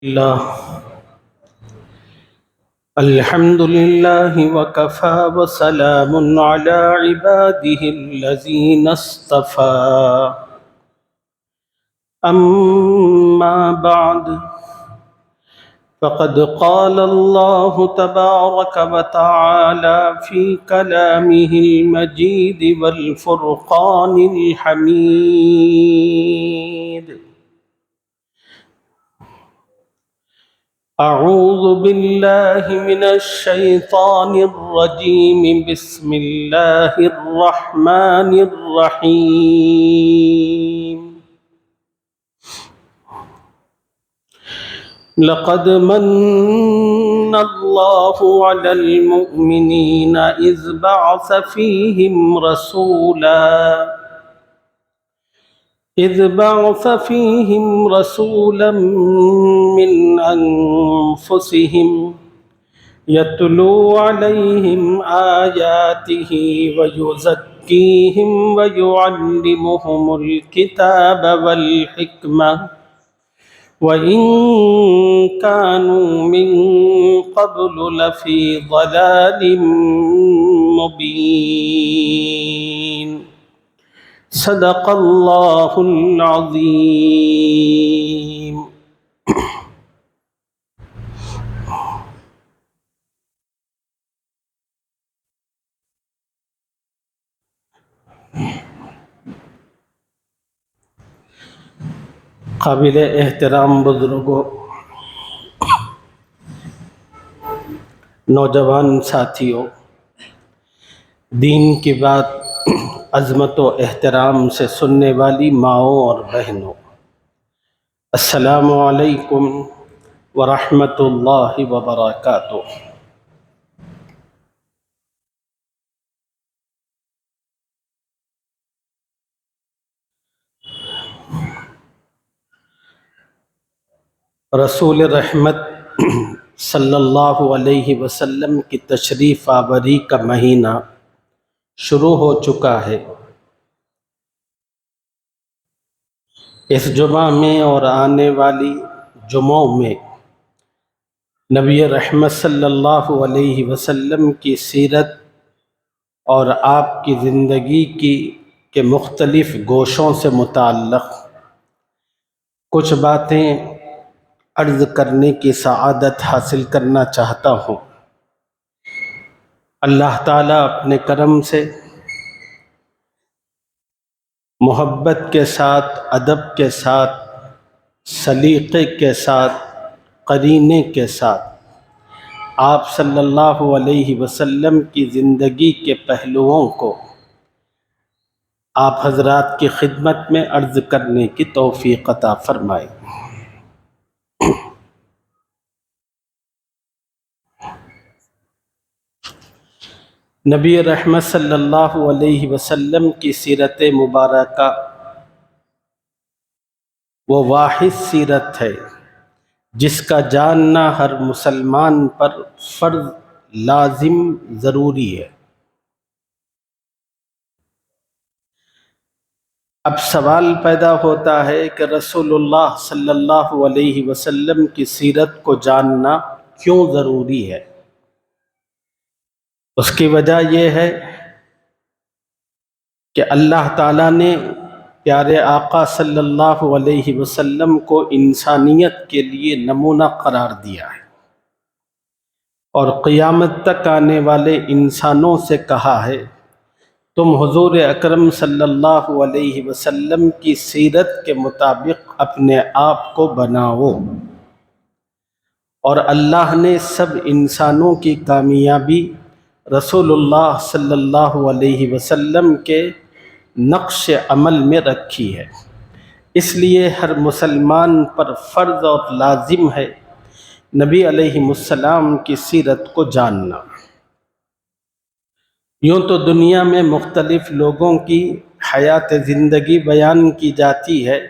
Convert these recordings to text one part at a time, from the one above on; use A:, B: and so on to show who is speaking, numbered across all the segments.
A: الله الحمد لله وكفى وسلام على عباده الذين اصطفى أما بعد فقد قال الله تبارك وتعالى في كلامه المجيد والفرقان الحميد أعوذ بالله من الشيطان الرجيم بسم الله الرحمن الرحيم لقد من الله على المؤمنين إذ بعث فيهم رسولا من أنفسهم يتلو عليهم آياته ويزكيهم ويعلمهم الكتاب والحكمة وإن كانوا من قبل لفي ضلال مبين صدق الله العظيم. قابل احترام بزرگوں، نوجوان ساتھیوں، دین کی بات عظمت و احترام سے سننے والی ماؤں اور بہنوں، السلام علیکم ورحمۃ اللہ وبرکاتہ۔ رسول رحمت صلی اللہ علیہ وسلم کی تشریف آوری کا مہینہ شروع ہو چکا ہے۔ اس جمعہ میں اور آنے والی جمعوں میں نبی رحمت صلی اللہ علیہ وسلم کی سیرت اور آپ کی زندگی کے مختلف گوشوں سے متعلق کچھ باتیں عرض کرنے کی سعادت حاصل کرنا چاہتا ہوں۔ اللہ تعالیٰ اپنے کرم سے محبت کے ساتھ، ادب کے ساتھ، سلیقے کے ساتھ، قرینے کے ساتھ آپ صلی اللہ علیہ وسلم کی زندگی کے پہلوؤں کو آپ حضرات کی خدمت میں عرض کرنے کی توفیق عطا فرمائے۔ نبی رحمت صلی اللہ علیہ وسلم کی سیرت مبارکہ وہ واحد سیرت ہے جس کا جاننا ہر مسلمان پر فرض، لازم، ضروری ہے۔ اب سوال پیدا ہوتا ہے کہ رسول اللہ صلی اللہ علیہ وسلم کی سیرت کو جاننا کیوں ضروری ہے؟ اس کی وجہ یہ ہے کہ اللہ تعالیٰ نے پیارے آقا صلی اللہ علیہ وسلم کو انسانیت کے لیے نمونہ قرار دیا ہے اور قیامت تک آنے والے انسانوں سے کہا ہے تم حضور اکرم صلی اللہ علیہ وسلم کی سیرت کے مطابق اپنے آپ کو بناؤ، اور اللہ نے سب انسانوں کی کامیابی رسول اللہ صلی اللہ علیہ وسلم کے نقش عمل میں رکھی ہے۔ اس لیے ہر مسلمان پر فرض اور لازم ہے نبی علیہ السلام کی سیرت کو جاننا۔ یوں تو دنیا میں مختلف لوگوں کی حیات زندگی بیان کی جاتی ہے،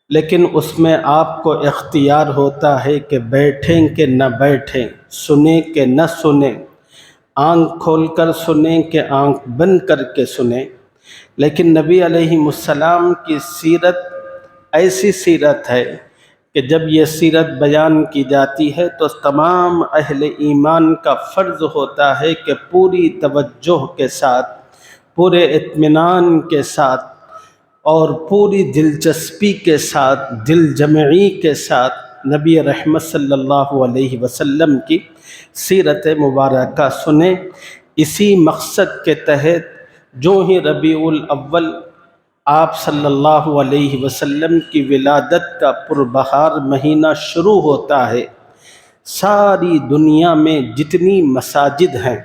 A: لیکن اس میں آپ کو اختیار ہوتا ہے کہ بیٹھیں کہ نہ بیٹھیں، سنیں کہ نہ سنیں، آنکھ کھول کر سنیں کہ آنکھ بند کر کے سنیں۔ لیکن نبی علیہ السلام کی سیرت ایسی سیرت ہے کہ جب یہ سیرت بیان کی جاتی ہے تو تمام اہل ایمان کا فرض ہوتا ہے کہ پوری توجہ کے ساتھ، پورے اطمینان کے ساتھ اور پوری دلچسپی کے ساتھ، دل جمعی کے ساتھ نبی رحمت صلی اللہ علیہ وسلم کی سیرت مبارکہ سنیں۔ اسی مقصد کے تحت جو ہی ربیع الاول آپ صلی اللہ علیہ وسلم کی ولادت کا پربہار مہینہ شروع ہوتا ہے، ساری دنیا میں جتنی مساجد ہیں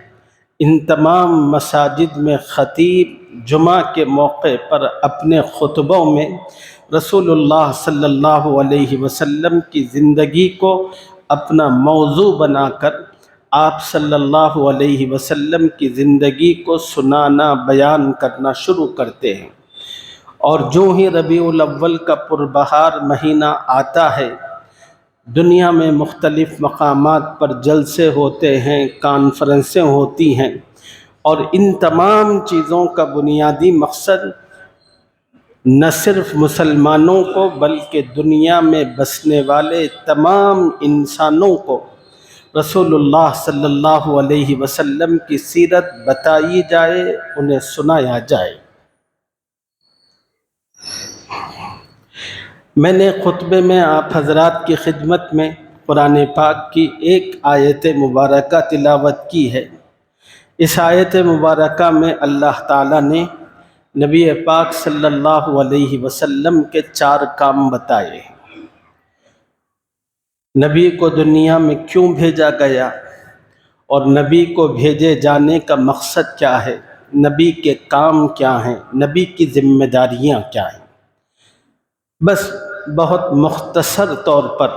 A: ان تمام مساجد میں خطیب جمعہ کے موقع پر اپنے خطبوں میں رسول اللہ صلی اللہ علیہ وسلم کی زندگی کو اپنا موضوع بنا کر آپ صلی اللہ علیہ وسلم کی زندگی کو سنانا، بیان کرنا شروع کرتے ہیں۔ اور جو ہی ربیع الاول کا پربہار مہینہ آتا ہے، دنیا میں مختلف مقامات پر جلسے ہوتے ہیں، کانفرنسیں ہوتی ہیں، اور ان تمام چیزوں کا بنیادی مقصد نہ صرف مسلمانوں کو بلکہ دنیا میں بسنے والے تمام انسانوں کو رسول اللہ صلی اللہ علیہ وسلم کی سیرت بتائی جائے، انہیں سنایا جائے۔ میں نے خطبے میں آپ حضرات کی خدمت میں قرآن پاک کی ایک آیت مبارکہ تلاوت کی ہے۔ اس آیت مبارکہ میں اللہ تعالیٰ نے نبی پاک صلی اللہ علیہ وسلم کے 4 کام بتائے ہیں۔ نبی کو دنیا میں کیوں بھیجا گیا اور نبی کو بھیجے جانے کا مقصد کیا ہے، نبی کے کام کیا ہیں، نبی کی ذمہ داریاں کیا ہیں۔ بس بہت مختصر طور پر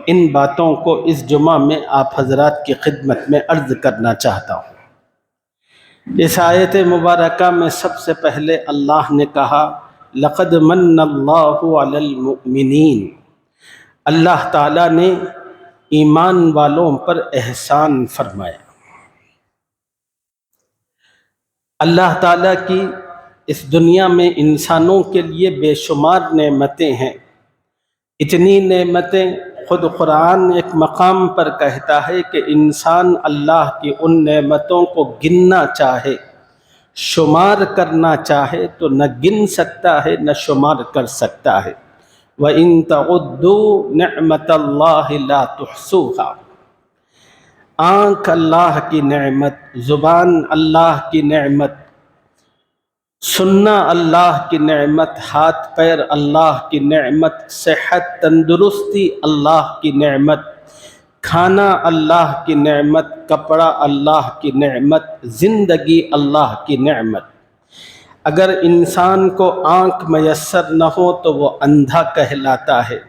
A: ان باتوں کو اس جمعہ میں آپ حضرات کی خدمت میں عرض کرنا چاہتا ہوں۔ اس آیت مبارکہ میں سب سے پہلے اللہ نے کہا لَقَدْ مَنَّ اللَّهُ عَلَى الْمُؤْمِنِينَ، اللہ تعالیٰ نے ایمان والوں پر احسان فرمایا۔ اللہ تعالیٰ کی اس دنیا میں انسانوں کے لیے بے شمار نعمتیں ہیں۔ اتنی نعمتیں خود قرآن ایک مقام پر کہتا ہے کہ انسان اللہ کی ان نعمتوں کو گننا چاہے، شمار کرنا چاہے تو نہ گن سکتا ہے نہ شمار کر سکتا ہے۔ وَإِن تَعُدُّوا نِعْمَةَ اللَّهِ لَا تُحْصُوهَا، آنکھ اللہ کی نعمت، زبان اللہ کی نعمت، سننا اللہ کی نعمت، ہاتھ پیر اللہ کی نعمت، صحت تندرستی اللہ کی نعمت، کھانا اللہ کی نعمت، کپڑا اللہ کی نعمت، زندگی اللہ کی نعمت۔ اگر انسان کو آنکھ میسر نہ ہو تو وہ اندھا کہلاتا ہے،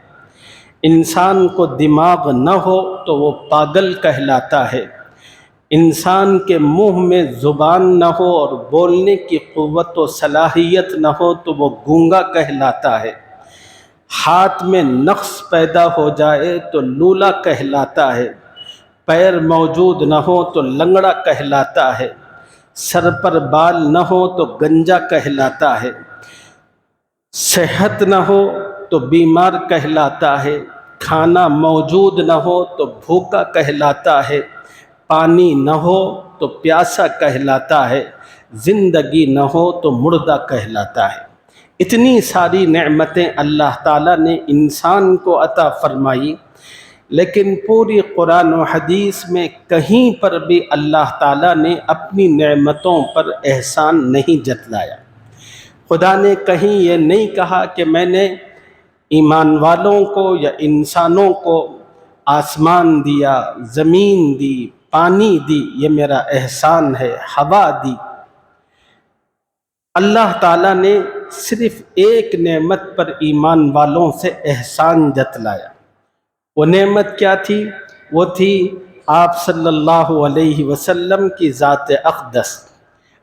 A: انسان کو دماغ نہ ہو تو وہ پاگل کہلاتا ہے، انسان کے منہ میں زبان نہ ہو اور بولنے کی قوت و صلاحیت نہ ہو تو وہ گونگا کہلاتا ہے، ہاتھ میں نقص پیدا ہو جائے تو لولا کہلاتا ہے، پیر موجود نہ ہو تو لنگڑا کہلاتا ہے، سر پر بال نہ ہو تو گنجا کہلاتا ہے، صحت نہ ہو تو بیمار کہلاتا ہے، کھانا موجود نہ ہو تو بھوکا کہلاتا ہے، پانی نہ ہو تو پیاسا کہلاتا ہے، زندگی نہ ہو تو مردہ کہلاتا ہے۔ اتنی ساری نعمتیں اللہ تعالیٰ نے انسان کو عطا فرمائی، لیکن پوری قرآن و حدیث میں کہیں پر بھی اللہ تعالیٰ نے اپنی نعمتوں پر احسان نہیں جتلایا۔ خدا نے کہیں یہ نہیں کہا کہ میں نے ایمان والوں کو یا انسانوں کو آسمان دیا، زمین دی، پانی دی، یہ میرا احسان ہے، ہوا دی۔ اللہ تعالیٰ نے صرف ایک نعمت پر ایمان والوں سے احسان جتلایا۔ وہ نعمت کیا تھی؟ وہ تھی آپ صلی اللہ علیہ وسلم کی ذات اقدس،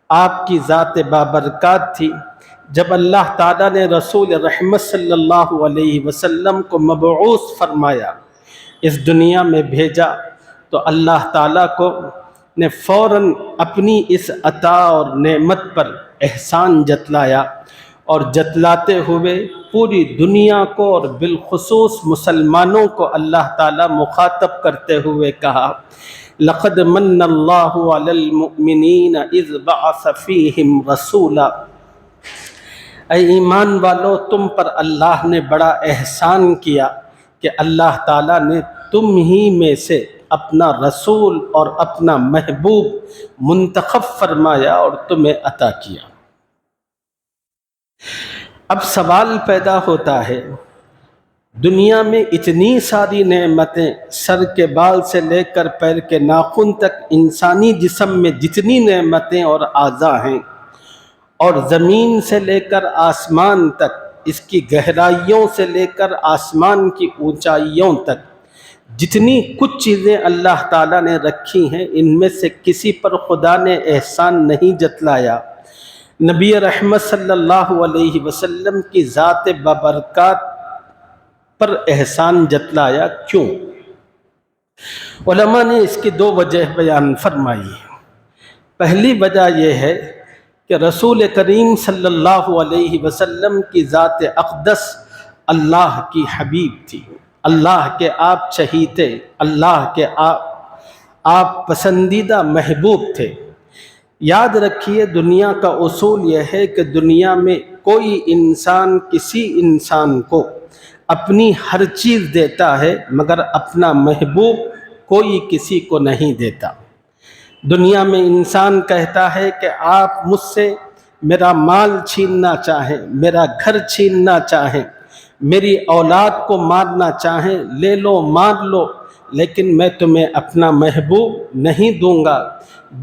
A: آپ کی ذات بابرکات تھی۔ جب اللہ تعالیٰ نے رسول رحمت صلی اللہ علیہ وسلم کو مبعوث فرمایا، اس دنیا میں بھیجا، تو اللہ تعالیٰ کو نے فوراً اپنی اس عطا اور نعمت پر احسان جتلایا، اور جتلاتے ہوئے پوری دنیا کو اور بالخصوص مسلمانوں کو اللہ تعالیٰ مخاطب کرتے ہوئے کہا لقد من اللہ علی المؤمنین اذ بعث فیہم رسولا، اے ایمان والو تم پر اللہ نے بڑا احسان کیا کہ اللہ تعالیٰ نے تم ہی میں سے اپنا رسول اور اپنا محبوب منتخب فرمایا اور تمہیں عطا کیا۔ اب سوال پیدا ہوتا ہے، دنیا میں اتنی ساری نعمتیں، سر کے بال سے لے کر پیر کے ناخن تک انسانی جسم میں جتنی نعمتیں اور اعضاء ہیں، اور زمین سے لے کر آسمان تک، اس کی گہرائیوں سے لے کر آسمان کی اونچائیوں تک جتنی کچھ چیزیں اللہ تعالیٰ نے رکھی ہیں، ان میں سے کسی پر خدا نے احسان نہیں جتلایا۔ نبی رحمت صلی اللہ علیہ وسلم کی ذات بابرکات پر احسان جتلایا، کیوں؟ علماء نے اس کی دو وجہ بیان فرمائی ہے۔ پہلی وجہ یہ ہے کہ رسول کریم صلی اللہ علیہ وسلم کی ذات اقدس اللہ کی حبیب تھی، اللہ کے آپ چہیتے، اللہ کے آپ پسندیدہ محبوب تھے۔ یاد رکھیے دنیا کا اصول یہ ہے کہ دنیا میں کوئی انسان کسی انسان کو اپنی ہر چیز دیتا ہے، مگر اپنا محبوب کوئی کسی کو نہیں دیتا۔ دنیا میں انسان کہتا ہے کہ آپ مجھ سے میرا مال چھیننا چاہیں، میرا گھر چھیننا چاہیں، میری اولاد کو مارنا چاہیں، لے لو مار لو، لیکن میں تمہیں اپنا محبوب نہیں دوں گا۔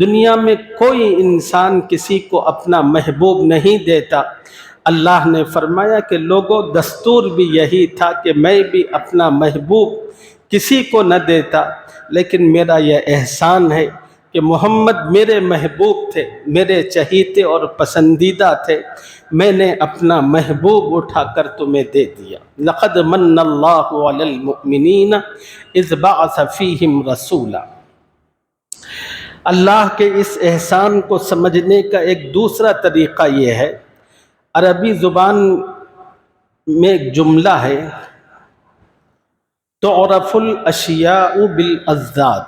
A: دنیا میں کوئی انسان کسی کو اپنا محبوب نہیں دیتا۔ اللہ نے فرمایا کہ لوگوں دستور بھی یہی تھا کہ میں بھی اپنا محبوب کسی کو نہ دیتا، لیکن میرا یہ احسان ہے کہ محمد میرے محبوب تھے، میرے چہیتے اور پسندیدہ تھے، میں نے اپنا محبوب اٹھا کر تمہیں دے دیا۔ لقد من اللہ علی المؤمنین اذ بعث فیہم رسولا۔ اللہ کے اس احسان کو سمجھنے کا ایک دوسرا طریقہ یہ ہے، عربی زبان میں ایک جملہ ہے، تعرف الاشیاء بالاضداد،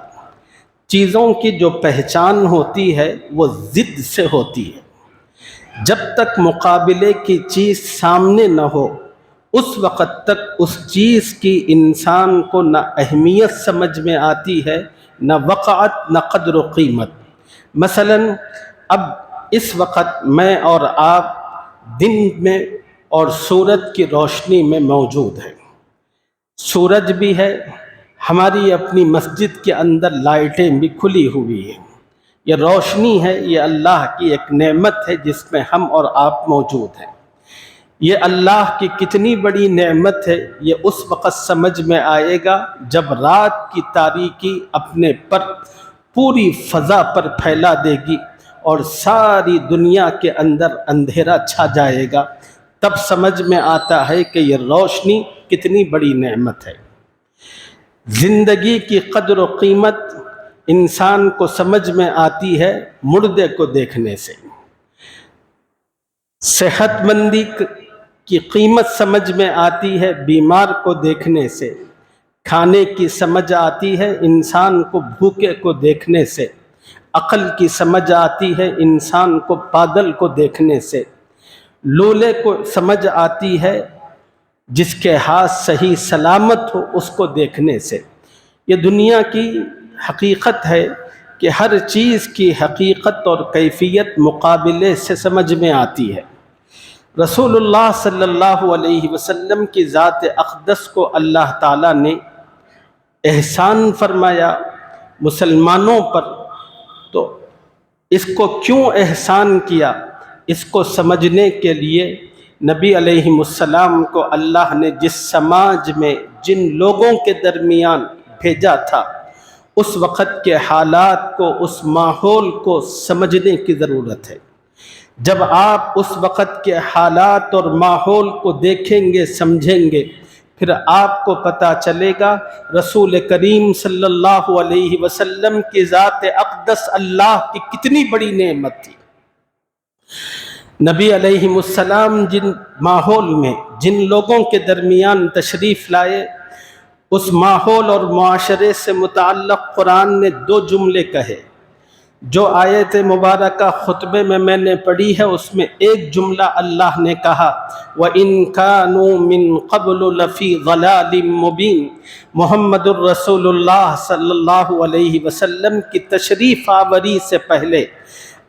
A: چیزوں کی جو پہچان ہوتی ہے وہ ضد سے ہوتی ہے۔ جب تک مقابلے کی چیز سامنے نہ ہو اس وقت تک اس چیز کی انسان کو نہ اہمیت سمجھ میں آتی ہے، نہ وقعت، نہ قدر و قیمت۔ مثلا اب اس وقت میں اور آپ دن میں اور سورج کی روشنی میں موجود ہیں، سورج بھی ہے، ہماری اپنی مسجد کے اندر لائٹیں بھی کھلی ہوئی ہیں، یہ روشنی ہے، یہ اللہ کی ایک نعمت ہے جس میں ہم اور آپ موجود ہیں۔ یہ اللہ کی کتنی بڑی نعمت ہے یہ اس وقت سمجھ میں آئے گا جب رات کی تاریکی اپنے پر پوری فضا پر پھیلا دے گی اور ساری دنیا کے اندر اندھیرا چھا جائے گا، تب سمجھ میں آتا ہے کہ یہ روشنی کتنی بڑی نعمت ہے۔ زندگی کی قدر و قیمت انسان کو سمجھ میں آتی ہے مردے کو دیکھنے سے، صحت مندی کی قیمت سمجھ میں آتی ہے بیمار کو دیکھنے سے، کھانے کی سمجھ آتی ہے انسان کو بھوکے کو دیکھنے سے، عقل کی سمجھ آتی ہے انسان کو پاگل کو دیکھنے سے، لولے کو سمجھ آتی ہے جس کے ہاتھ صحیح سلامت ہو اس کو دیکھنے سے۔ یہ دنیا کی حقیقت ہے کہ ہر چیز کی حقیقت اور کیفیت مقابلے سے سمجھ میں آتی ہے۔ رسول اللہ صلی اللہ علیہ وسلم کی ذات اقدس کو اللہ تعالیٰ نے احسان فرمایا مسلمانوں پر، تو اس کو کیوں احسان کیا، اس کو سمجھنے کے لیے نبی علیہ السلام کو اللہ نے جس سماج میں جن لوگوں کے درمیان بھیجا تھا اس وقت کے حالات کو، اس ماحول کو سمجھنے کی ضرورت ہے۔ جب آپ اس وقت کے حالات اور ماحول کو دیکھیں گے، سمجھیں گے، پھر آپ کو پتہ چلے گا رسول کریم صلی اللہ علیہ وسلم کی ذات اقدس اللہ کی کتنی بڑی نعمت تھی۔ نبی علیہ السلام جن ماحول میں جن لوگوں کے درمیان تشریف لائے، اس ماحول اور معاشرے سے متعلق قرآن نے 2 جملے کہے۔ جو آیت مبارکہ خطبے میں نے پڑھی ہے، اس میں ایک جملہ اللہ نے کہا وَإِن كَانُوا مِن قَبْلُ لَفِي ضَلَالٍ مُبِينٍ۔ محمد الرسول اللہ صلی اللہ علیہ وسلم کی تشریف آوری سے پہلے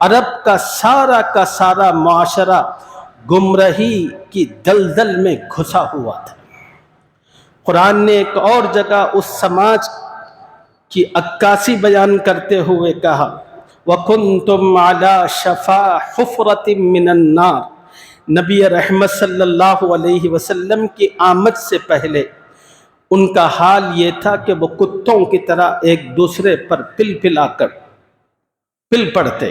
A: عرب کا سارا معاشرہ گمراہی کی دلدل میں گھسا ہوا تھا۔ قرآن نے ایک اور جگہ اس سماج کی عکاسی بیان کرتے ہوئے کہا وَكُنْتُمْ عَلَى شَفَا حُفْرَةٍ مِّنَ النَّارِ۔ نبی رحمت صلی اللہ علیہ وسلم کی آمد سے پہلے ان کا حال یہ تھا کہ وہ کتوں کی طرح ایک دوسرے پر پل پڑتے،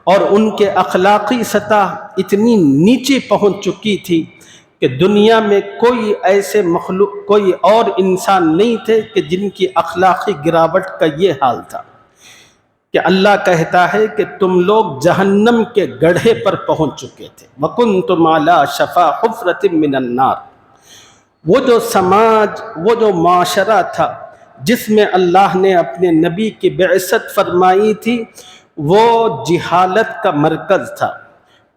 A: اور ان کے اخلاقی سطح اتنی نیچے پہنچ چکی تھی کہ دنیا میں کوئی اور انسان نہیں تھے کہ جن کی اخلاقی گراوٹ کا یہ حال تھا کہ اللہ کہتا ہے کہ تم لوگ جہنم کے گڑھے پر پہنچ چکے تھے۔ وَكُنْتُمْ عَلَى شَفَا حُفْرَةٍ مِّنَ النَّارِ۔ وہ جو سماج، وہ جو معاشرہ تھا جس میں اللہ نے اپنے نبی کی بعثت فرمائی تھی، وہ جہالت کا مرکز تھا۔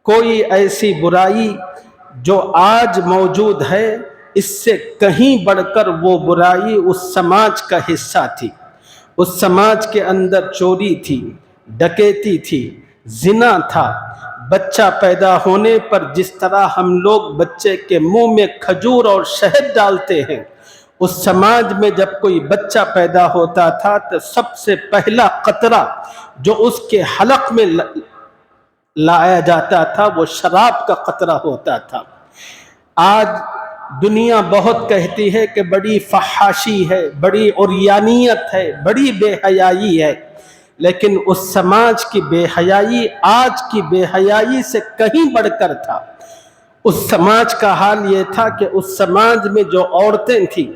A: کوئی ایسی برائی جو آج موجود ہے، اس سے کہیں بڑھ کر وہ برائی اس سماج کا حصہ تھی۔ اس سماج کے اندر چوری تھی، ڈکیتی تھی، زنا تھا۔ بچہ پیدا ہونے پر جس طرح ہم لوگ بچے کے منہ میں کھجور اور شہد ڈالتے ہیں، اس سماج میں جب کوئی بچہ پیدا ہوتا تھا تو سب سے پہلا قطرہ جو اس کے حلق میں لایا جاتا تھا وہ شراب کا قطرہ ہوتا تھا۔ آج دنیا بہت کہتی ہے کہ بڑی فحاشی ہے، بڑی عریانیت ہے، بڑی بے حیائی ہے، لیکن اس سماج کی بے حیائی آج کی بے حیائی سے کہیں بڑھ کر تھا۔ اس سماج کا حال یہ تھا کہ اس سماج میں جو عورتیں تھیں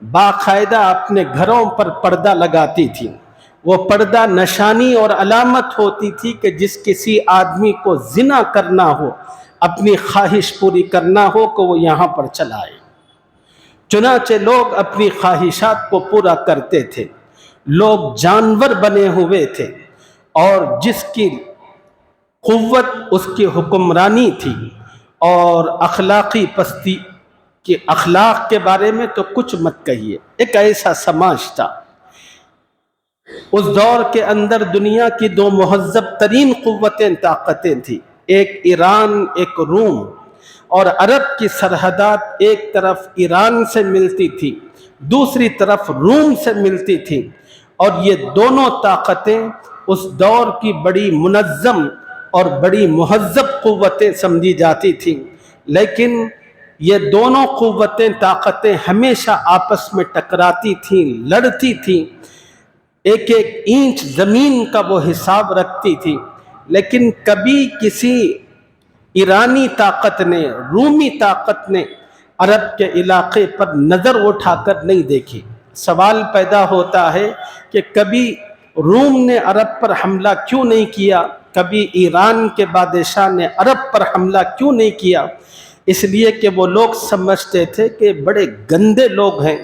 A: باقاعدہ اپنے گھروں پر پردہ لگاتی تھیں۔ وہ پردہ نشانی اور علامت ہوتی تھی کہ جس کسی آدمی کو زنا کرنا ہو، اپنی خواہش پوری کرنا ہو کہ وہ یہاں پر چلائے۔ چنانچہ لوگ اپنی خواہشات کو پورا کرتے تھے، لوگ جانور بنے ہوئے تھے، اور جس کی قوت اس کی حکمرانی تھی، اور اخلاقی پستی کے اخلاق کے بارے میں تو کچھ مت کہیے۔ ایک ایسا سماج تھا۔ اس دور کے اندر دنیا کی 2 مہذب ترین طاقتیں تھیں، ایک ایران، ایک روم، اور عرب کی سرحدات ایک طرف ایران سے ملتی تھی، دوسری طرف روم سے ملتی تھی، اور یہ دونوں طاقتیں اس دور کی بڑی منظم اور بڑی مہذب قوتیں سمجھی جاتی تھیں، لیکن یہ دونوں طاقتیں ہمیشہ آپس میں ٹکراتی تھیں، لڑتی تھیں، ایک اینچ زمین کا وہ حساب رکھتی تھی، لیکن کبھی کسی ایرانی طاقت نے، رومی طاقت نے عرب کے علاقے پر نظر اٹھا کر نہیں دیکھی۔ سوال پیدا ہوتا ہے کہ کبھی روم نے عرب پر حملہ کیوں نہیں کیا، کبھی ایران کے بادشاہ نے عرب پر حملہ کیوں نہیں کیا؟ اس لیے کہ وہ لوگ سمجھتے تھے کہ بڑے گندے لوگ ہیں،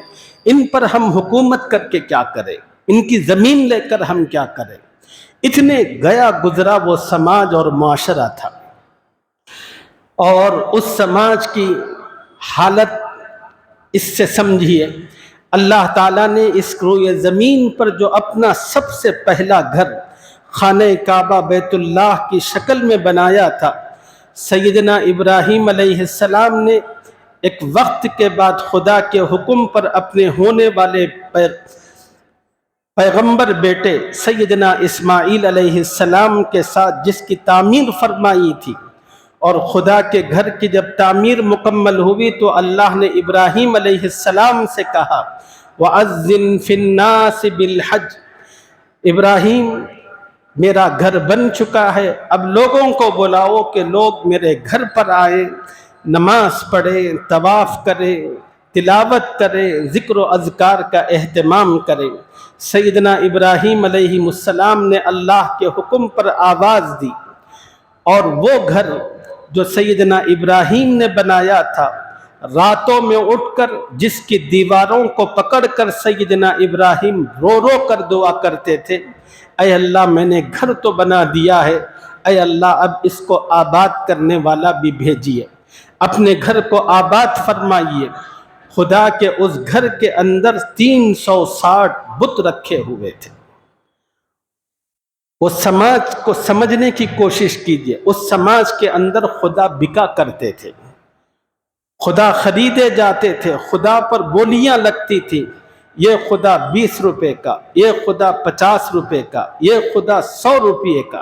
A: ان پر ہم حکومت کر کے کیا کریں، ان کی زمین لے کر ہم کیا کریں۔ اتنے گیا گزرا وہ سماج اور معاشرہ تھا، اور اس سماج کی حالت اس سے سمجھیے، اللہ تعالیٰ نے اس روئے زمین پر جو اپنا سب سے پہلا گھر خانہ کعبہ بیت اللہ کی شکل میں بنایا تھا، سیدنا ابراہیم علیہ السلام نے ایک وقت کے بعد خدا کے حکم پر اپنے ہونے والے پیغمبر بیٹے سیدنا اسماعیل علیہ السلام کے ساتھ جس کی تعمیر فرمائی تھی، اور خدا کے گھر کی جب تعمیر مکمل ہوئی تو اللہ نے ابراہیم علیہ السلام سے کہا وَأَذِّن فِي النَّاسِ بِالْحَجِّ، ابراہیم میرا گھر بن چکا ہے، اب لوگوں کو بلاؤ کہ لوگ میرے گھر پر آئیں، نماز پڑھیں، طواف کریں، تلاوت کریں، ذکر و اذکار کا اہتمام کریں۔ سیدنا ابراہیم علیہ السلام نے اللہ کے حکم پر آواز دی، اور وہ گھر جو سیدنا ابراہیم نے بنایا تھا، راتوں میں اٹھ کر جس کی دیواروں کو پکڑ کر سیدنا ابراہیم رو رو کر دعا کرتے تھے، اے اللہ میں نے گھر تو بنا دیا ہے، اے اللہ اب اس کو آباد کرنے والا بھی بھیجیے، اپنے گھر کو آباد فرمائیے۔ خدا کے اس گھر کے اندر 360 بت رکھے ہوئے تھے۔ وہ سماج کو سمجھنے کی کوشش کیجیے، اس سماج کے اندر خدا بکا کرتے تھے، خدا خریدے جاتے تھے، خدا پر بولیاں لگتی تھی، یہ خدا 20 روپے کا، یہ خدا 50 روپے کا، یہ خدا 100 روپے کا،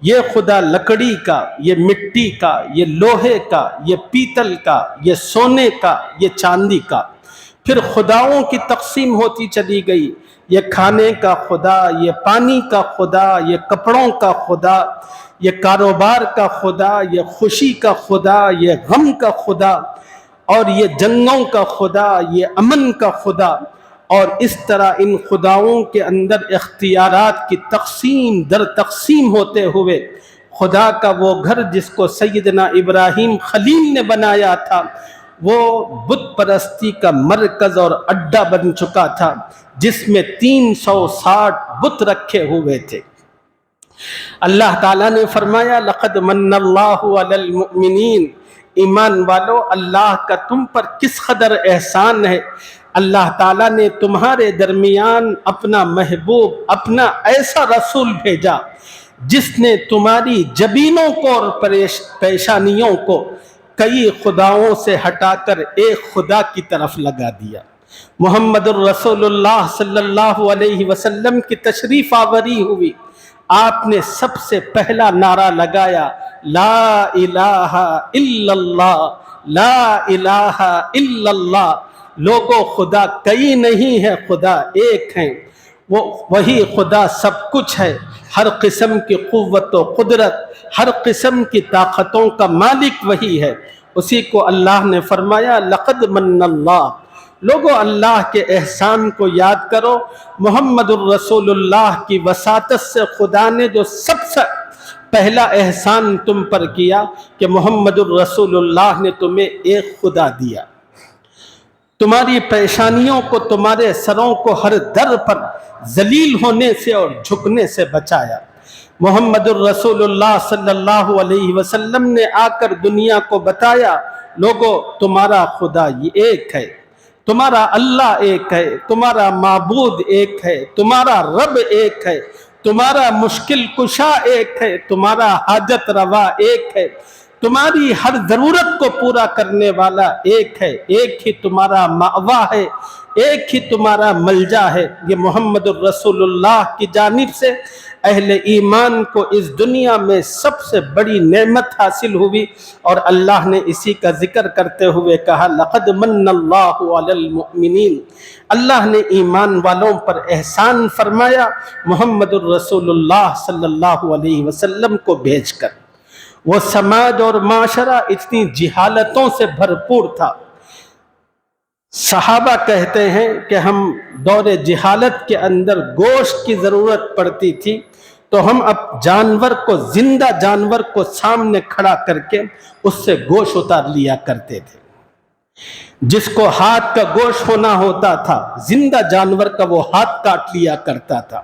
A: یہ خدا لکڑی کا، یہ مٹی کا، یہ لوہے کا، یہ پیتل کا، یہ سونے کا، یہ چاندی کا۔ پھر خداؤں کی تقسیم ہوتی چلی گئی، یہ کھانے کا خدا، یہ پانی کا خدا، یہ کپڑوں کا خدا، یہ کاروبار کا خدا، یہ خوشی کا خدا، یہ غم کا خدا، اور یہ جنگوں کا خدا، یہ امن کا خدا۔ اور اس طرح ان خداؤں کے اندر اختیارات کی تقسیم در تقسیم ہوتے ہوئے خدا کا وہ گھر جس کو سیدنا ابراہیم خلیل نے بنایا تھا، وہ بت پرستی کا مرکز اور اڈا بن چکا تھا، جس میں 360 بت رکھے ہوئے تھے۔ اللہ تعالیٰ نے فرمایا لقد من اللہ علی المؤمنین، ایمان والو اللہ کا تم پر کس قدر احسان ہے، اللہ تعالیٰ نے تمہارے درمیان اپنا محبوب، اپنا ایسا رسول بھیجا جس نے تمہاری جبینوں کو اور پیشانیوں کو کئی خداؤں سے ہٹا کر ایک خدا کی طرف لگا دیا۔ محمد الرسول اللہ صلی اللہ علیہ وسلم کی تشریف آوری ہوئی، آپ نے سب سے پہلا نعرہ لگایا لا الہ الا اللہ، لا الہ الا اللہ۔ لوگوں خدا کئی نہیں ہے، خدا ایک ہیں، وہی خدا سب کچھ ہے، ہر قسم کی قوت و قدرت، ہر قسم کی طاقتوں کا مالک وہی ہے۔ اسی کو اللہ نے فرمایا لقد من اللہ۔ لوگوں اللہ کے احسان کو یاد کرو، محمد الرسول اللہ کی وساطت سے خدا نے جو سب سے پہلا احسان تم پر کیا کہ محمد الرسول اللہ نے تمہیں ایک خدا دیا، تمہاری پیشانیوں کو، تمہارے سروں کو ہر در پر ذلیل ہونے سے اور جھکنے سے بچایا۔ محمد الرسول اللہ صلی اللہ علیہ وسلم نے آ کر دنیا کو بتایا لوگو تمہارا خدا یہ ایک ہے، تمہارا اللہ ایک ہے، تمہارا معبود ایک ہے، تمہارا رب ایک ہے، تمہارا مشکل کشا ایک ہے، تمہارا حاجت روا ایک ہے، تمہاری ہر ضرورت کو پورا کرنے والا ایک ہے، ایک ہی تمہارا مأوا ہے، ایک ہی تمہارا ملجا ہے۔ یہ محمد الرسول اللہ کی جانب سے اہل ایمان کو اس دنیا میں سب سے بڑی نعمت حاصل ہوئی، اور اللہ نے اسی کا ذکر کرتے ہوئے کہا لقد من اللہ علی المؤمنین، اللہ نے ایمان والوں پر احسان فرمایا محمد الرسول اللہ صلی اللہ علیہ وسلم کو بھیج کر۔ وہ سماج اور معاشرہ اتنی جہالتوں سے بھرپور تھا، صحابہ کہتے ہیں کہ ہم دور جہالت کے اندر گوشت کی ضرورت پڑتی تھی تو ہم اب جانور کو، زندہ جانور کو سامنے کھڑا کر کے اس سے گوشت اتار لیا کرتے تھے۔ جس کو ہاتھ کا گوشت ہونا ہوتا تھا، زندہ جانور کا وہ ہاتھ کاٹ لیا کرتا تھا۔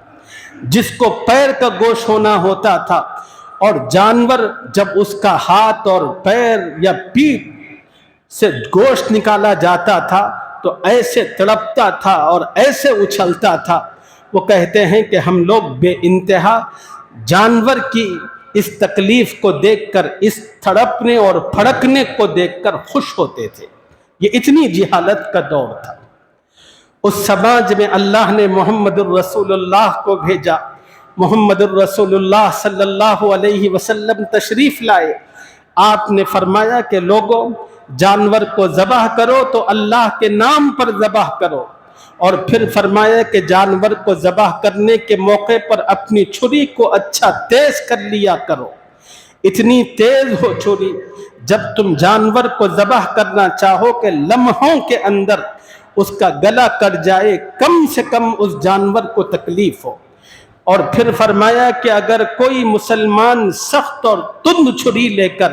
A: جس کو پیر کا گوشت ہونا ہوتا تھا، اور جانور جب اس کا ہاتھ اور پیر یا پیٹھ سے گوشت نکالا جاتا تھا تو ایسے تڑپتا تھا اور ایسے اچھلتا تھا، وہ کہتے ہیں کہ ہم لوگ بے انتہا جانور کی اس تکلیف کو دیکھ کر، اس تڑپنے اور پھڑکنے کو دیکھ کر خوش ہوتے تھے۔ یہ اتنی جہالت کا دور تھا۔ اس سماج میں اللہ نے محمد الرسول اللہ کو بھیجا۔ محمد الرسول اللہ صلی اللہ علیہ وسلم تشریف لائے۔ آپ نے فرمایا کہ لوگوں جانور کو ذبح کرو تو اللہ کے نام پر ذبح کرو، اور پھر فرمایا کہ جانور کو ذبح کرنے کے موقع پر اپنی چھری کو اچھا تیز کر لیا کرو۔ اتنی تیز ہو چھری جب تم جانور کو ذبح کرنا چاہو کہ لمحوں کے اندر اس کا گلا کٹ جائے، کم سے کم اس جانور کو تکلیف ہو۔ اور پھر فرمایا کہ اگر کوئی مسلمان سخت اور تند چھری لے کر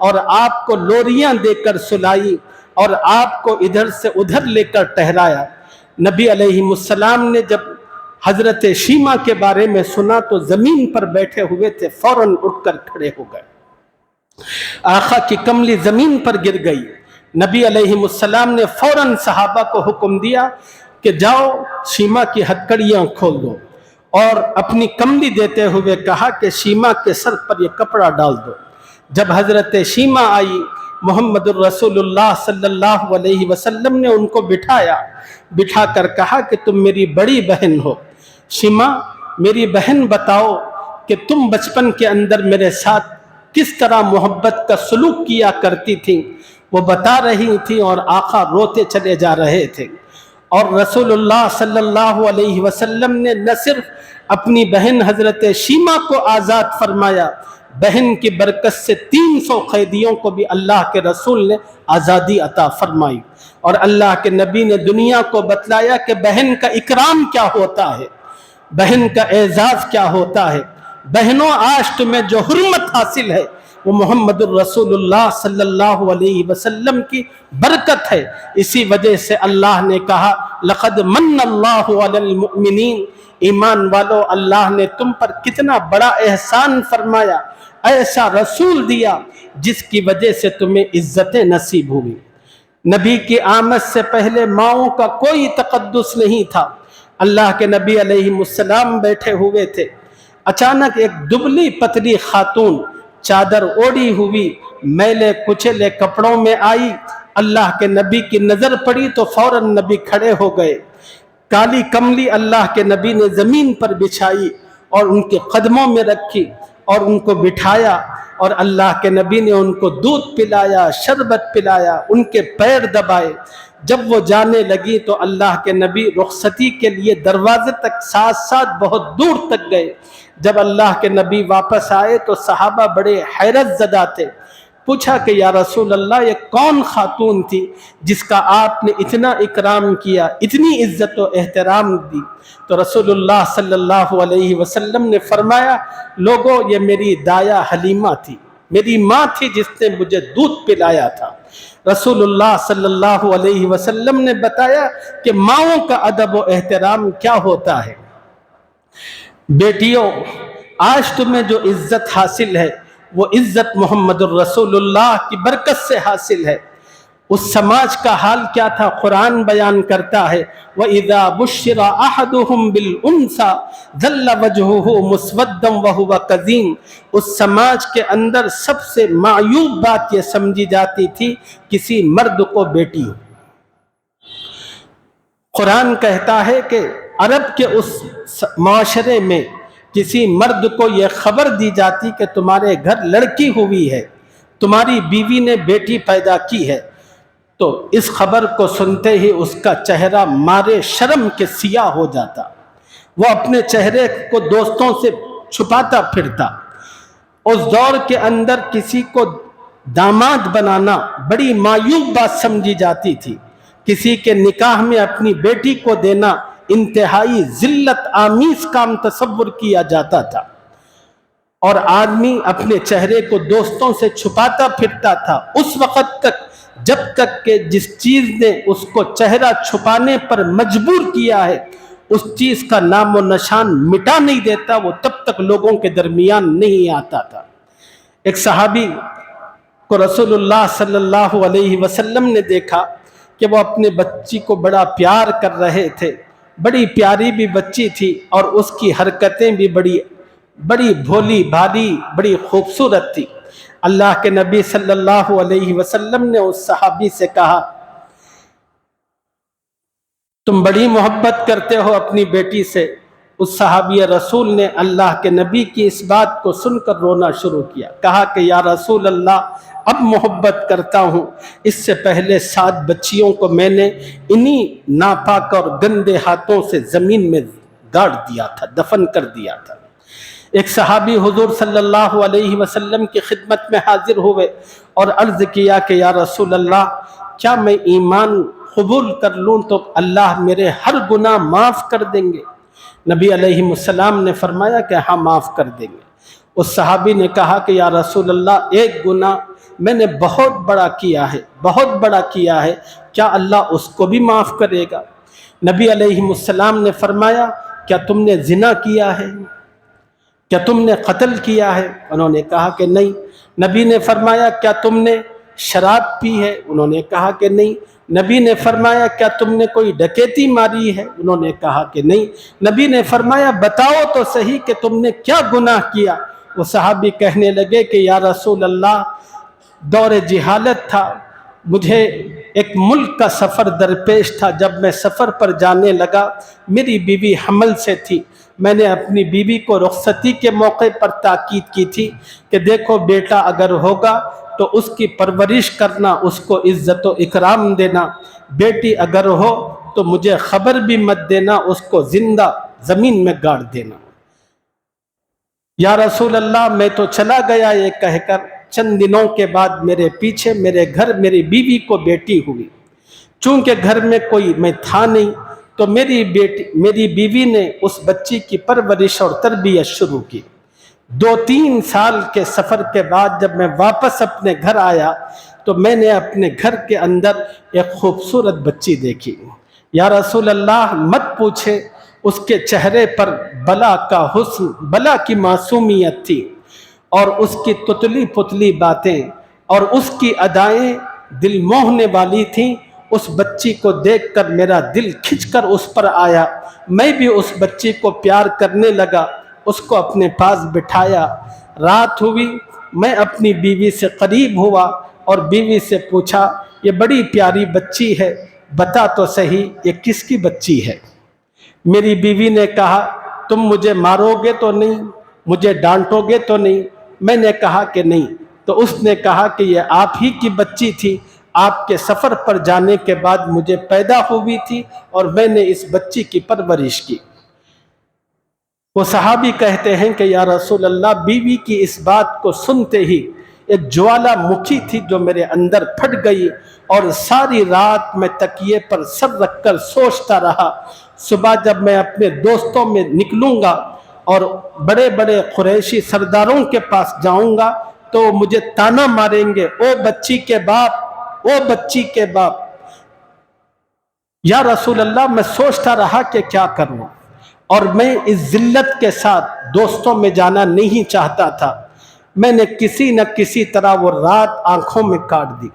A: اور آپ کو لوریاں دے کر سلائی اور آپ کو ادھر سے ادھر لے کر ٹہرایا۔ نبی علیہ السلام نے جب حضرت شیمہ کے بارے میں سنا تو زمین پر بیٹھے ہوئے تھے، فوراً اٹھ کر کھڑے ہو گئے۔ آقا کی کملی زمین پر گر گئی۔ نبی علیہ السلام نے فوراً صحابہ کو حکم دیا کہ جاؤ شیمہ کی ہتھکڑیاں کھول دو، اور اپنی کملی دیتے ہوئے کہا کہ شیمہ کے سر پر یہ کپڑا ڈال دو۔ جب حضرت شیمہ آئی، محمد الرسول اللہ صلی اللہ علیہ وسلم نے ان کو بٹھا کر کہا کہ تم میری بڑی بہن ہو۔ شیمہ میری بہن بتاؤ کہ تم بچپن کے اندر میرے ساتھ کس طرح محبت کا سلوک کیا کرتی تھی۔ وہ بتا رہی تھی اور آقا روتے چلے جا رہے تھے، اور رسول اللہ صلی اللہ علیہ وسلم نے نہ صرف اپنی بہن حضرت شیمہ کو آزاد فرمایا، بہن کی برکت سے 300 قیدیوں کو بھی اللہ کے رسول نے آزادی عطا فرمائی، اور اللہ کے نبی نے دنیا کو بتلایا کہ بہن کا اکرام کیا ہوتا ہے، بہن کا اعزاز کیا ہوتا ہے۔ بہنوں، آج تمہیں جو حرمت حاصل ہے وہ محمد الرسول اللہ صلی اللہ علیہ وسلم کی برکت ہے۔ اسی وجہ سے اللہ نے کہا لقد من اللہ علی المؤمنین، ایمان والو اللہ نے تم پر کتنا بڑا احسان فرمایا، ایسا رسول دیا جس کی وجہ سے تمہیں عزتیں نصیب ہوئی۔ نبی کی آمد سے پہلے ماؤں کا کوئی تقدس نہیں تھا۔ اللہ کے نبی علیہ السلام بیٹھے ہوئے تھے، اچانک ایک دبلی پتلی خاتون چادر اوڑھی ہوئی میلے کچلے کپڑوں میں آئی۔ اللہ کے نبی کی نظر پڑی تو فوراً نبی کھڑے ہو گئے۔ کالی کملی اللہ کے نبی نے زمین پر بچھائی اور ان کے قدموں میں رکھی اور ان کو بٹھایا، اور اللہ کے نبی نے ان کو دودھ پلایا، شربت پلایا، ان کے پیر دبائے۔ جب وہ جانے لگی تو اللہ کے نبی رخصتی کے لیے دروازے تک ساتھ ساتھ بہت دور تک گئے۔ جب اللہ کے نبی واپس آئے تو صحابہ بڑے حیرت زدہ تھے۔ پوچھا کہ یا رسول اللہ یہ کون خاتون تھی جس کا آپ نے اتنا اکرام کیا، اتنی عزت و احترام دی؟ تو رسول اللہ صلی اللہ علیہ وسلم نے فرمایا لوگوں یہ میری دایا حلیمہ تھی، میری ماں تھی جس نے مجھے دودھ پلایا تھا۔ رسول اللہ صلی اللہ علیہ وسلم نے بتایا کہ ماؤں کا ادب و احترام کیا ہوتا ہے۔ بیٹیوں، آج تمہیں جو عزت حاصل ہے وہ عزت محمد الرسول اللہ کی برکت سے حاصل ہے۔ اس سماج کا حال کیا تھا قرآن بیان کرتا ہے وَإِذَا بُشِّرَ أَحَدُهُمْ بِالْأُنْثَى ظَلَّ وَجْهُهُ مُسْوَدًّا وَهُوَ كَظِيمٌ۔ اس سماج کے اندر سب سے معیوب بات یہ سمجھی جاتی تھی کسی مرد کو بیٹی ہو۔ قرآن کہتا ہے کہ عرب کے اس معاشرے میں کسی مرد کو یہ خبر دی جاتی کہ تمہارے گھر لڑکی ہوئی ہے، تمہاری بیوی نے بیٹی پیدا کی ہے، تو اس خبر کو سنتے ہی اس کا چہرہ مارے شرم کے سیاہ ہو جاتا، وہ اپنے چہرے کو دوستوں سے چھپاتا پھرتا۔ اس دور کے اندر کسی کو داماد بنانا بڑی معیوب بات سمجھی جاتی تھی، کسی کے نکاح میں اپنی بیٹی کو دینا انتہائی ذلت آمیز کام تصور کیا جاتا تھا، اور آدمی اپنے چہرے کو دوستوں سے چھپاتا پھرتا تھا اس وقت تک جب تک کہ جس چیز نے اس کو چہرہ چھپانے پر مجبور کیا ہے اس چیز کا نام و نشان مٹا نہیں دیتا، وہ تب تک لوگوں کے درمیان نہیں آتا تھا۔ ایک صحابی کو رسول اللہ صلی اللہ علیہ وسلم نے دیکھا کہ وہ اپنے بچی کو بڑا پیار کر رہے تھے، بڑی پیاری بھی بچی تھی اور اس کی حرکتیں بھی بڑی بھولی بھالی بڑی خوبصورت تھی۔ اللہ کے نبی صلی اللہ علیہ وسلم نے اس صحابی سے کہا تم بڑی محبت کرتے ہو اپنی بیٹی سے۔ اس صحابی رسول نے اللہ کے نبی کی اس بات کو سن کر رونا شروع کیا، کہا کہ یا رسول اللہ اب محبت کرتا ہوں، اس سے پہلے 7 بچیوں کو میں نے انہی ناپاک اور گندے ہاتھوں سے زمین میں گاڑ دیا تھا، دفن کر دیا تھا۔ ایک صحابی حضور صلی اللہ علیہ وسلم کی خدمت میں حاضر ہوئے اور عرض کیا کہ یا رسول اللہ کیا میں ایمان قبول کر لوں تو اللہ میرے ہر گناہ معاف کر دیں گے؟ نبی علیہ السلام نے فرمایا کہ ہاں معاف کر دیں گے۔ اس صحابی نے کہا کہ یا رسول اللہ ایک گناہ میں نے بہت بڑا کیا ہے، بہت بڑا کیا ہے، کیا اللہ اس کو بھی معاف کرے گا؟ نبی علیہ السلام نے فرمایا کیا تم نے زنا کیا ہے؟ کیا تم نے قتل کیا ہے؟ انہوں نے کہا کہ نہیں۔ نبی نے فرمایا کیا تم نے شراب پی ہے؟ انہوں نے کہا کہ نہیں۔ نبی نے فرمایا کیا تم نے کوئی ڈکیتی ماری ہے؟ انہوں نے کہا کہ نہیں۔ نبی نے فرمایا بتاؤ تو صحیح کہ تم نے کیا گناہ کیا؟ وہ صحابی کہنے لگے کہ یا رسول اللہ دور جہالت تھا، مجھے ایک ملک کا سفر درپیش تھا، جب میں سفر پر جانے لگا میری بیوی حمل سے تھی، میں نے اپنی بیوی کو رخصتی کے موقع پر تاکید کی تھی کہ دیکھو بیٹا اگر ہوگا تو اس کی پرورش کرنا، اس کو عزت و اکرام دینا، بیٹی اگر ہو تو مجھے خبر بھی مت دینا، اس کو زندہ زمین میں گاڑ دینا۔ یا رسول اللہ میں تو چلا گیا یہ کہہ کر، چند دنوں کے بعد میرے پیچھے میرے گھر میری بیوی کو بیٹی ہوئی، چونکہ گھر میں کوئی میں تھا نہیں تو میری بیوی نے اس بچی کی پرورش اور تربیت شروع کی۔ 2-3 سال کے سفر کے بعد جب میں واپس اپنے گھر آیا تو میں نے اپنے گھر کے اندر ایک خوبصورت بچی دیکھی۔ یا رسول اللہ مت پوچھے، اس کے چہرے پر بلا کا حسن، بلا کی معصومیت تھی، اور اس کی تتلی پتلی باتیں اور اس کی ادائیں دل موہنے والی تھیں۔ اس بچی کو دیکھ کر میرا دل کھنچ کر اس پر آیا، میں بھی اس بچی کو پیار کرنے لگا، اس کو اپنے پاس بٹھایا۔ رات ہوئی، میں اپنی بیوی سے قریب ہوا اور بیوی سے پوچھا یہ بڑی پیاری بچی ہے، بتا تو صحیح یہ کس کی بچی ہے؟ میری بیوی نے کہا تم مجھے مارو گے تو نہیں، مجھے ڈانٹو گے تو نہیں؟ میں نے کہا کہ نہیں۔ تو اس نے کہا کہ یہ آپ ہی کی بچی تھی، آپ کے سفر پر جانے کے بعد مجھے پیدا ہوئی تھی اور میں نے اس بچی کی پرورش کی۔ وہ صحابی کہتے ہیں کہ یا رسول اللہ بیوی کی اس بات کو سنتے ہی ایک جوالا مکھی تھی جو میرے اندر پھٹ گئی، اور ساری رات میں تکیے پر سر رکھ کر سوچتا رہا، صبح جب میں اپنے دوستوں میں نکلوں گا اور بڑے بڑے قریشی سرداروں کے پاس جاؤں گا تو مجھے تانا ماریں گے، او بچی کے باپ، او بچی کے باپ۔ یا رسول اللہ میں سوچتا رہا کہ کیا کروں، اور میں اس ذلت کے ساتھ دوستوں میں جانا نہیں چاہتا تھا۔ میں نے کسی نہ کسی طرح وہ رات آنکھوں میں کاٹ دی۔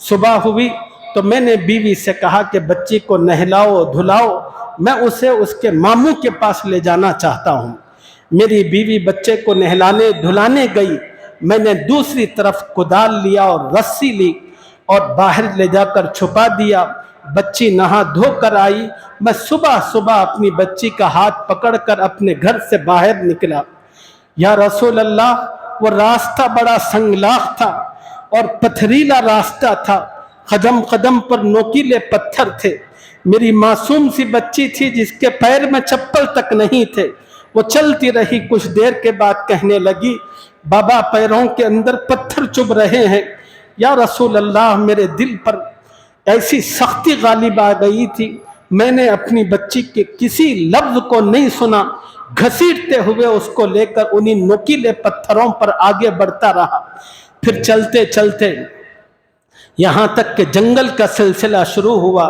A: صبح ہوئی تو میں نے بیوی سے کہا کہ بچی کو نہلاؤ دھلاؤ، میں اسے اس کے ماموں کے پاس لے جانا چاہتا ہوں۔ میری بیوی بچے کو نہلانے دھلانے گئی، میں نے دوسری طرف کدال لیا اور رسی لی اور باہر لے جا کر چھپا دیا۔ بچی نہا دھو کر آئی، میں صبح صبح اپنی بچی کا ہاتھ پکڑ کر اپنے گھر سے باہر نکلا۔ یا رسول اللہ وہ راستہ بڑا سنگلاخ تھا اور پتھریلا راستہ تھا، قدم قدم پر نوکیلے پتھر تھے۔ میری معصوم سی بچی تھی جس کے پیر میں چپل تک نہیں تھے، وہ چلتی رہی، کچھ دیر کے بعد کہنے لگی بابا پیروں کے اندر پتھر چبھ رہے ہیں۔ یا رسول اللہ میرے دل پر ایسی سختی غالب آ گئی تھی، میں نے اپنی بچی کے کسی لفظ کو نہیں سنا، گھسیٹتے ہوئے اس کو لے کر انہی نوکیلے پتھروں پر آگے بڑھتا رہا۔ پھر چلتے چلتے یہاں تک کہ جنگل کا سلسلہ شروع ہوا۔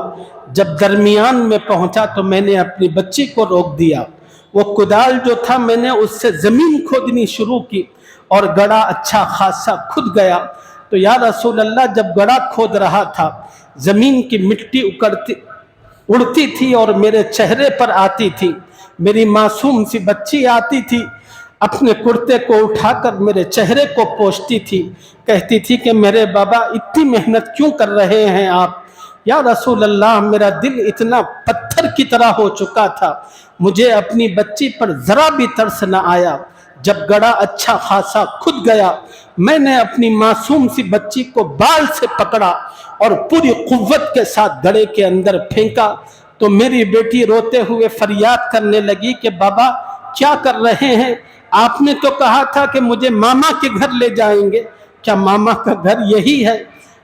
A: جب درمیان میں پہنچا تو میں نے اپنی بچی کو روک دیا، وہ کدال جو تھا میں نے اس سے زمین کھودنی شروع کی اور گڑھا اچھا خاصا کھد گیا۔ تو یا رسول اللہ جب گڑھا کھود رہا تھا زمین کی مٹی اڑتی تھی اور میرے چہرے پر آتی تھی۔ میری معصوم سی بچی آتی تھی، اپنے کرتے کو اٹھا کر میرے چہرے کو پوچھتی تھی، کہتی تھی کہ میرے بابا اتنی محنت کیوں کر رہے ہیں آپ؟ یا رسول اللہ میرا دل اتنا پتھر کی طرح ہو چکا تھا، مجھے اپنی بچی پر ذرا بھی ترس نہ آیا۔ جب گڑھا اچھا خاصا کھد گیا میں نے اپنی معصوم سی بچی کو بال سے پکڑا اور پوری قوت کے ساتھ گڑھے کے اندر پھینکا تو میری بیٹی روتے ہوئے فریاد کرنے لگی کہ بابا کیا کر رہے ہیں؟ آپ نے تو کہا تھا کہ مجھے ماما کے گھر لے جائیں گے، کیا ماما کا گھر یہی ہے؟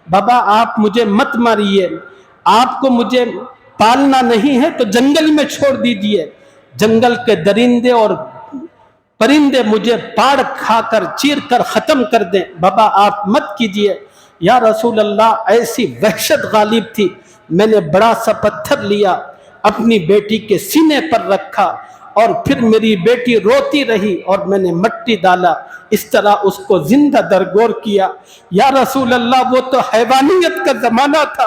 A: بابا آپ مجھے مت ماریے، آپ کو مجھے پالنا نہیں ہے تو جنگل میں چھوڑ دیجئے، جنگل کے درندے اور پرندے مجھے پاڑ کھا کر چیر کر ختم کر دیں، بابا آپ مت کیجئے۔ یا رسول اللہ ایسی وحشت غالب تھی، میں نے بڑا سا پتھر لیا، اپنی بیٹی کے سینے پر رکھا اور پھر میری بیٹی روتی رہی اور میں نے مٹی ڈالا، اس طرح اس کو زندہ درگور کیا۔ یا رسول اللہ وہ تو حیوانیت کا زمانہ تھا،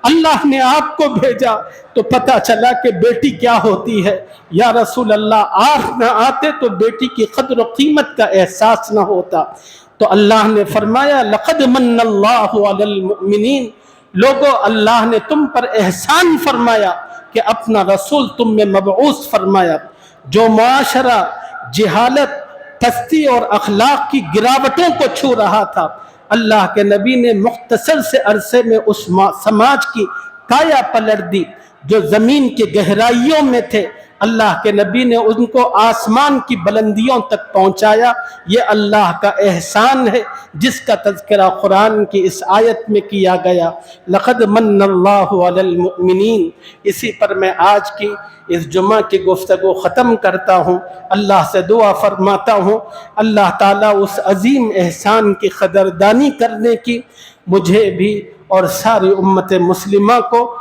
A: اللہ نے آپ کو بھیجا تو پتہ چلا کہ بیٹی کیا ہوتی ہے۔ یا رسول اللہ آپ نہ آتے تو بیٹی کی قدر و قیمت کا احساس نہ ہوتا۔ تو اللہ نے فرمایا لقد من اللہ علی المؤمنین، لوگو اللہ نے تم پر احسان فرمایا کہ اپنا رسول تم میں مبعوث فرمایا۔ جو معاشرہ جہالت، پستی اور اخلاق کی گراوٹوں کو چھو رہا تھا، اللہ کے نبی نے مختصر سے عرصے میں اس سماج کی کایا پلٹ دی۔ جو زمین کی گہرائیوں میں تھے، اللہ کے نبی نے ان کو آسمان کی بلندیوں تک پہنچایا۔ یہ اللہ کا احسان ہے جس کا تذکرہ قرآن کی اس آیت میں کیا گیا، لقد من اللہ علی المؤمنین۔ اسی پر میں آج کی اس جمعہ کی گفتگو ختم کرتا ہوں۔ اللہ سے دعا فرماتا ہوں اللہ تعالیٰ اس عظیم احسان کی قدردانی کرنے کی مجھے بھی اور ساری امت مسلمہ کو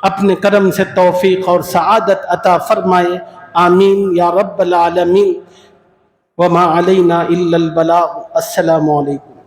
A: اپنے کرم سے توفیق اور سعادت عطا فرمائے، آمین یا رب العالمین۔ وما علینا الا البلاغ۔ السلام علیکم۔